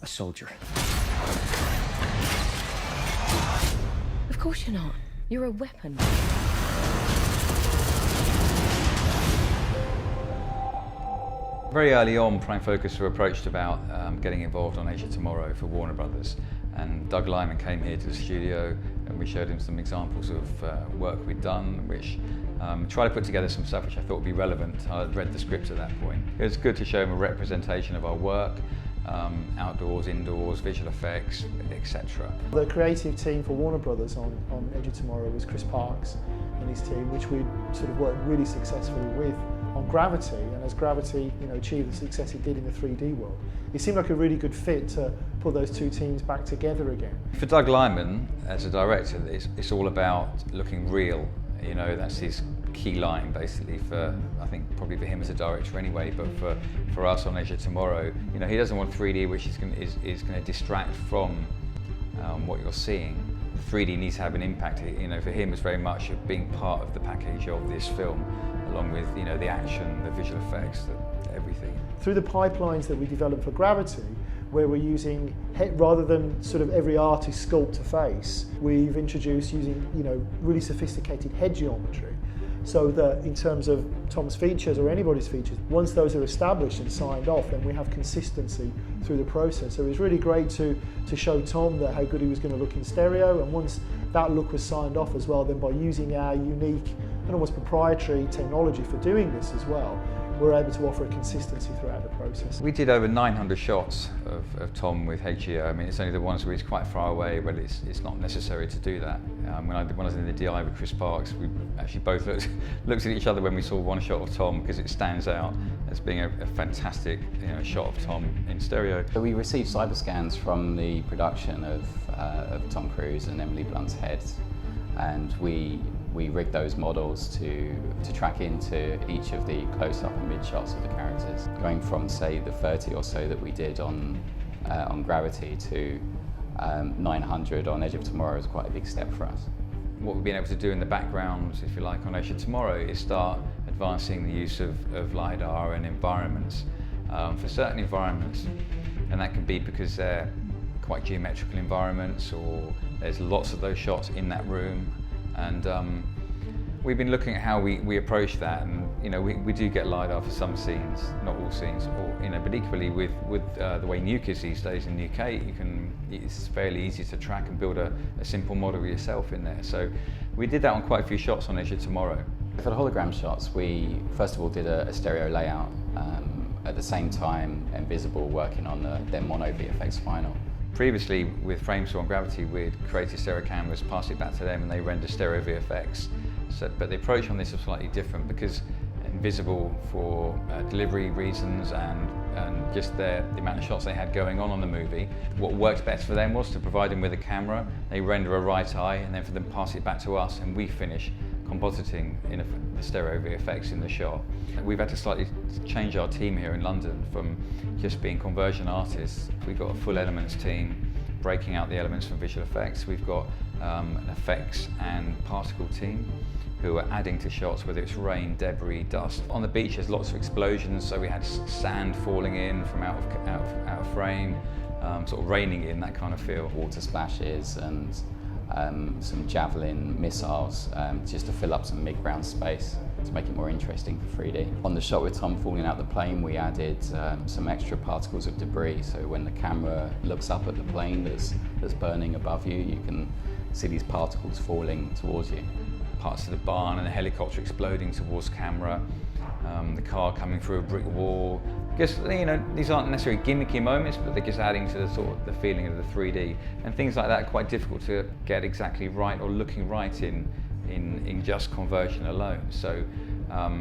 a soldier. Of course you're not. You're a weapon. Very early on, Prime Focus were approached about getting involved on Age of Tomorrow for Warner Brothers, and Doug Lyman came here to the studio and we showed him some examples of work we'd done, which tried to put together some stuff which I thought would be relevant. I'd read the script at that point. It was good to show him a representation of our work, outdoors, indoors, visual effects, etc. The creative team for Warner Brothers on Edge of Tomorrow was Chris Parks and his team, which we sort of worked really successfully with on Gravity, and as Gravity achieved the success it did in the 3D world, it seemed like a really good fit to put those two teams back together again. For Doug Lyman, as a director, it's all about looking real. That's his key line basically for, I think probably for him as a director anyway, but for us on Edge of Tomorrow, he doesn't want 3D which is going to distract from what you're seeing. 3D needs to have an impact. For him it's very much being part of the package of this film, along with the action, the visual effects, everything. Through the pipelines that we developed for Gravity, where we're using, rather than sort of every artist sculpt a face, we've introduced using really sophisticated head geometry, so that in terms of Tom's features or anybody's features, once those are established and signed off, then we have consistency through the process. So it was really great to show Tom how good he was going to look in stereo, and once that look was signed off as well, then by using our unique and almost proprietary technology for doing this as well, we're able to offer a consistency throughout the process. We did over 900 shots of Tom with HEO. I mean, it's only the ones where he's quite far away, but it's not necessary to do that. When I was in the DI with Chris Parks, we actually both looked at each other when we saw one shot of Tom, because it stands out as being a fantastic shot of Tom in stereo. So we received cyber scans from the production of Tom Cruise and Emily Blunt's heads, and we rigged those models to track into each of the close-up and mid-shots of the characters. Going from, say, the 30 or so that we did on Gravity to 900 on Edge of Tomorrow is quite a big step for us. What we've been able to do in the background, if you like, on Edge of Tomorrow is start advancing the use of LiDAR and environments for certain environments. And that can be because they're quite geometrical environments, or there's lots of those shots in that room. And we've been looking at how we approach that, and we do get LiDAR for some scenes, not all scenes, or but equally with the way Nuke is these days in the UK, it's fairly easy to track and build a simple model yourself in there. So we did that on quite a few shots on Edge of Tomorrow. For the hologram shots, we first of all did a stereo layout, at the same time Invisible working on their mono VFX final. Previously, with Framesaw on Gravity, we'd created stereo cameras, pass it back to them, and they render stereo VFX. But the approach on this is slightly different, because Invisible, for delivery reasons and just the amount of shots they had going on the movie, what worked best for them was to provide them with a camera, they render a right eye, and then for them to pass it back to us, and we finish compositing in the stereo VFX in the shot. We've had to slightly change our team here in London from just being conversion artists. We've got a full elements team breaking out the elements from visual effects. We've got an effects and particle team who are adding to shots, whether it's rain, debris, dust. On the beach there's lots of explosions, so we had sand falling in from out of frame, sort of raining in, that kind of feel. Water splashes and some javelin missiles, just to fill up some mid-ground space to make it more interesting for 3D. On the shot with Tom falling out the plane, we added some extra particles of debris, so when the camera looks up at the plane that's burning above you, you can see these particles falling towards you. Parts of the barn and the helicopter exploding towards camera, the car coming through a brick wall. Just, these aren't necessarily gimmicky moments, but they're just adding to the feeling of the 3D. And things like that are quite difficult to get exactly right or looking right in just conversion alone. So I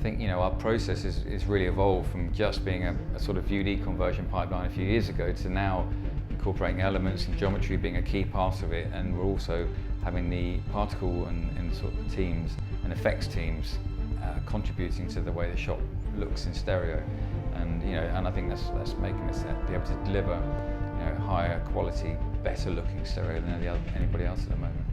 think our process is really evolved from just being a sort of UD conversion pipeline a few years ago to now incorporating elements and geometry being a key part of it, and we're also having the particle and sort of teams and effects teams contributing to the way the shot looks in stereo, and I think that's making us be able to deliver higher quality, better looking stereo than anybody else at the moment.